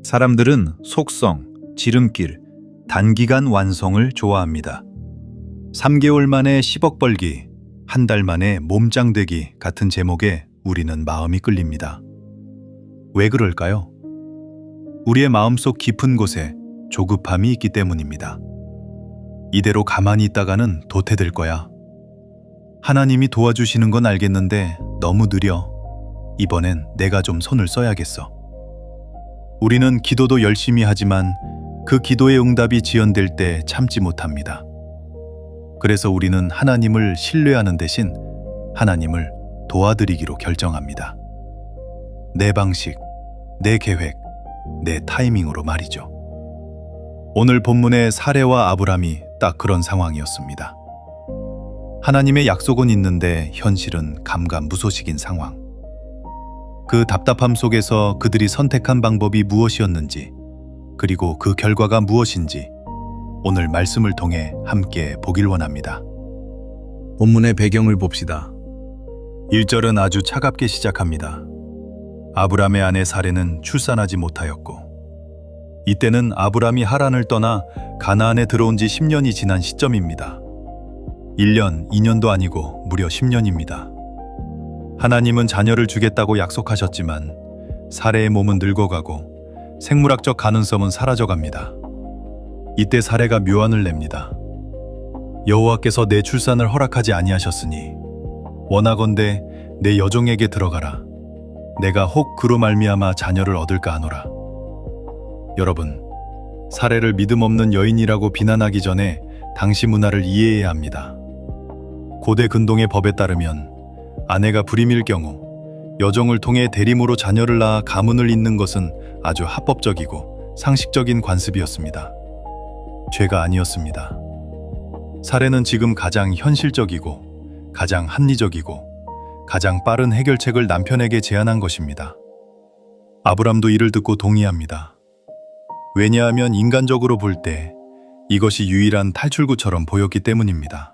사람들은 속성, 지름길, 단기간 완성을 좋아합니다. 3개월 만에 10억 벌기, 한 달 만에 몸짱 되기 같은 제목에 우리는 마음이 끌립니다. 왜 그럴까요? 우리의 마음속 깊은 곳에 조급함이 있기 때문입니다. 이대로 가만히 있다가는 도태될 거야. 하나님이 도와주시는 건 알겠는데 너무 느려. 이번엔 내가 좀 손을 써야겠어. 우리는 기도도 열심히 하지만 그 기도의 응답이 지연될 때 참지 못합니다. 그래서 우리는 하나님을 신뢰하는 대신 하나님을 도와드리기로 결정합니다. 내 방식, 내 계획, 내 타이밍으로 말이죠. 오늘 본문의 사레와 아브람이 딱 그런 상황이었습니다. 하나님의 약속은 있는데 현실은 감감무소식인 상황. 그 답답함 속에서 그들이 선택한 방법이 무엇이었는지, 그리고 그 결과가 무엇인지 오늘 말씀을 통해 함께 보길 원합니다. 본문의 배경을 봅시다. 1절은 아주 차갑게 시작합니다. 아브람의 아내 사레는 출산하지 못하였고, 이때는 아브람이 하란을 떠나 가나안에 들어온 지 10년이 지난 시점입니다. 1년, 2년도 아니고 무려 10년입니다. 하나님은 자녀를 주겠다고 약속하셨지만 사레의 몸은 늙어가고 생물학적 가능성은 사라져갑니다. 이때 사레가 묘안을 냅니다. 여호와께서 내 출산을 허락하지 아니하셨으니 원하건대 내 여종에게 들어가라. 내가 혹 그로 말미암아 자녀를 얻을까 하노라. 여러분, 사레를 믿음 없는 여인이라고 비난하기 전에 당시 문화를 이해해야 합니다. 고대 근동의 법에 따르면 아내가 불임일 경우 여종을 통해 대림으로 자녀를 낳아 가문을 잇는 것은 아주 합법적이고 상식적인 관습이었습니다. 죄가 아니었습니다. 사례는 지금 가장 현실적이고 가장 합리적이고 가장 빠른 해결책을 남편에게 제안한 것입니다. 아브람도 이를 듣고 동의합니다. 왜냐하면 인간적으로 볼 때 이것이 유일한 탈출구처럼 보였기 때문입니다.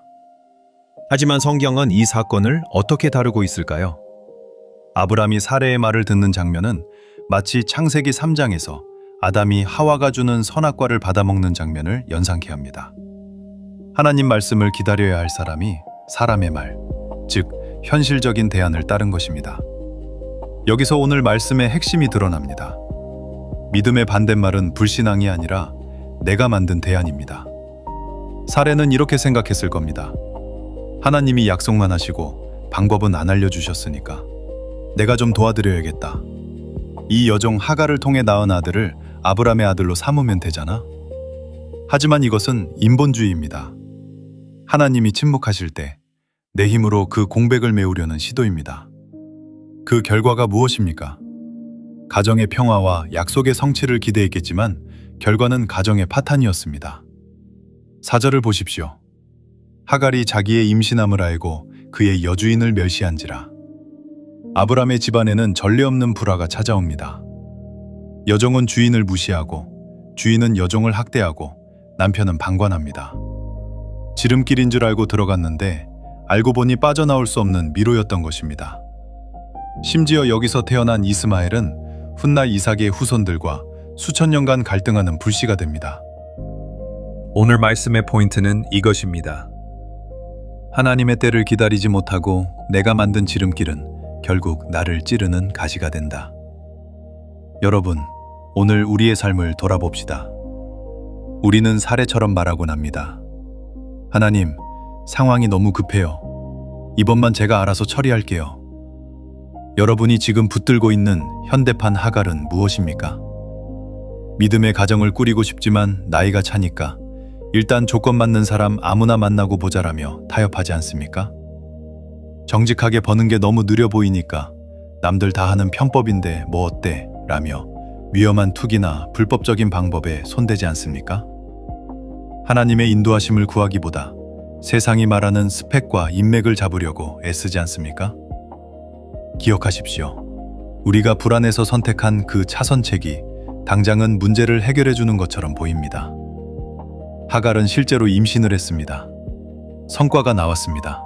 하지만 성경은 이 사건을 어떻게 다루고 있을까요? 아브람이 사레의 말을 듣는 장면은 마치 창세기 3장에서 아담이 하와가 주는 선악과를 받아먹는 장면을 연상케 합니다. 하나님 말씀을 기다려야 할 사람이 사람의 말, 즉 현실적인 대안을 따른 것입니다. 여기서 오늘 말씀의 핵심이 드러납니다. 믿음의 반대말은 불신앙이 아니라 내가 만든 대안입니다. 사레는 이렇게 생각했을 겁니다. 하나님이 약속만 하시고 방법은 안 알려주셨으니까 내가 좀 도와드려야겠다. 이 여종 하갈을 통해 낳은 아들을 아브람의 아들로 삼으면 되잖아. 하지만 이것은 인본주의입니다. 하나님이 침묵하실 때 내 힘으로 그 공백을 메우려는 시도입니다. 그 결과가 무엇입니까? 가정의 평화와 약속의 성취를 기대했겠지만 결과는 가정의 파탄이었습니다. 4절을 보십시오. 하갈이 자기의 임신함을 알고 그의 여주인을 멸시한지라. 아브람의 집안에는 전례 없는 불화가 찾아옵니다. 여종은 주인을 무시하고 주인은 여종을 학대하고 남편은 방관합니다. 지름길인 줄 알고 들어갔는데 알고 보니 빠져나올 수 없는 미로였던 것입니다. 심지어 여기서 태어난 이스마엘은 훗날 이삭의 후손들과 수천 년간 갈등하는 불씨가 됩니다. 오늘 말씀의 포인트는 이것입니다. 하나님의 때를 기다리지 못하고 내가 만든 지름길은 결국 나를 찌르는 가시가 된다. 여러분, 오늘 우리의 삶을 돌아봅시다. 우리는 사례처럼 말하곤 합니다. 하나님, 상황이 너무 급해요. 이번만 제가 알아서 처리할게요. 여러분이 지금 붙들고 있는 현대판 하갈은 무엇입니까? 믿음의 가정을 꾸리고 싶지만 나이가 차니까 일단 조건 맞는 사람 아무나 만나고 보자라며 타협하지 않습니까? 정직하게 버는 게 너무 느려 보이니까 남들 다 하는 편법인데 뭐 어때? 라며 위험한 투기나 불법적인 방법에 손대지 않습니까? 하나님의 인도하심을 구하기보다 세상이 말하는 스펙과 인맥을 잡으려고 애쓰지 않습니까? 기억하십시오. 우리가 불안해서 선택한 그 차선책이 당장은 문제를 해결해 주는 것처럼 보입니다. 하갈은 실제로 임신을 했습니다. 성과가 나왔습니다.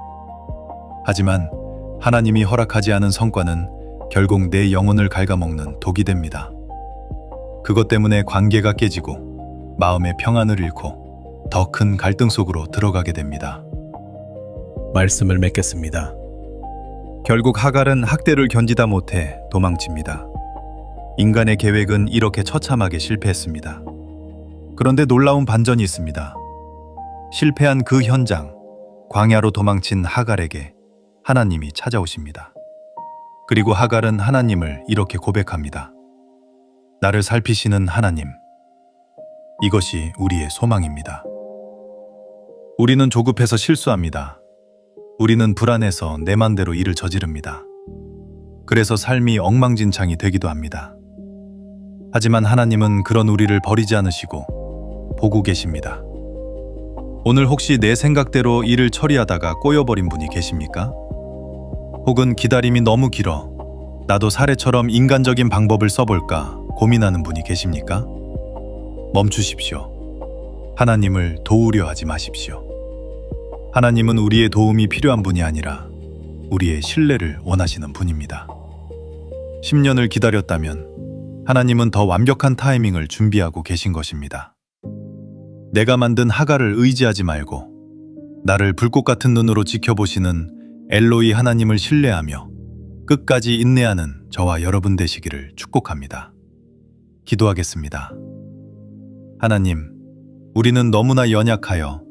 하지만 하나님이 허락하지 않은 성과는 결국 내 영혼을 갉아먹는 독이 됩니다. 그것 때문에 관계가 깨지고 마음의 평안을 잃고 더 큰 갈등 속으로 들어가게 됩니다. 말씀을 맺겠습니다. 결국 하갈은 학대를 견디다 못해 도망칩니다. 인간의 계획은 이렇게 처참하게 실패했습니다. 그런데 놀라운 반전이 있습니다. 실패한 그 현장, 광야로 도망친 하갈에게 하나님이 찾아오십니다. 그리고 하갈은 하나님을 이렇게 고백합니다. 나를 살피시는 하나님, 이것이 우리의 소망입니다. 우리는 조급해서 실수합니다. 우리는 불안해서 내 맘대로 일을 저지릅니다. 그래서 삶이 엉망진창이 되기도 합니다. 하지만 하나님은 그런 우리를 버리지 않으시고 보고 계십니다. 오늘 혹시 내 생각대로 일을 처리하다가 꼬여버린 분이 계십니까? 혹은 기다림이 너무 길어 나도 사례처럼 인간적인 방법을 써볼까 고민하는 분이 계십니까? 멈추십시오. 하나님을 도우려 하지 마십시오. 하나님은 우리의 도움이 필요한 분이 아니라 우리의 신뢰를 원하시는 분입니다. 10년을 기다렸다면 하나님은 더 완벽한 타이밍을 준비하고 계신 것입니다. 내가 만든 하갈을 의지하지 말고 나를 불꽃 같은 눈으로 지켜보시는 엘로이 하나님을 신뢰하며 끝까지 인내하는 저와 여러분 되시기를 축복합니다. 기도하겠습니다. 하나님, 우리는 너무나 연약하여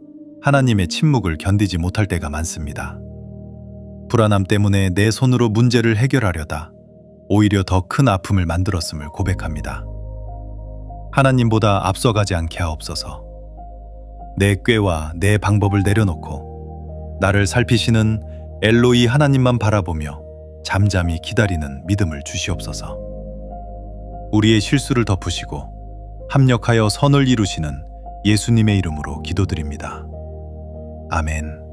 하나님의 침묵을 견디지 못할 때가 많습니다. 불안함 때문에 내 손으로 문제를 해결하려다 오히려 더 큰 아픔을 만들었음을 고백합니다. 하나님보다 앞서가지 않게 하옵소서. 내 꾀와 내 방법을 내려놓고 나를 살피시는 엘로이 하나님만 바라보며 잠잠히 기다리는 믿음을 주시옵소서. 우리의 실수를 덮으시고 합력하여 선을 이루시는 예수님의 이름으로 기도드립니다. 아멘.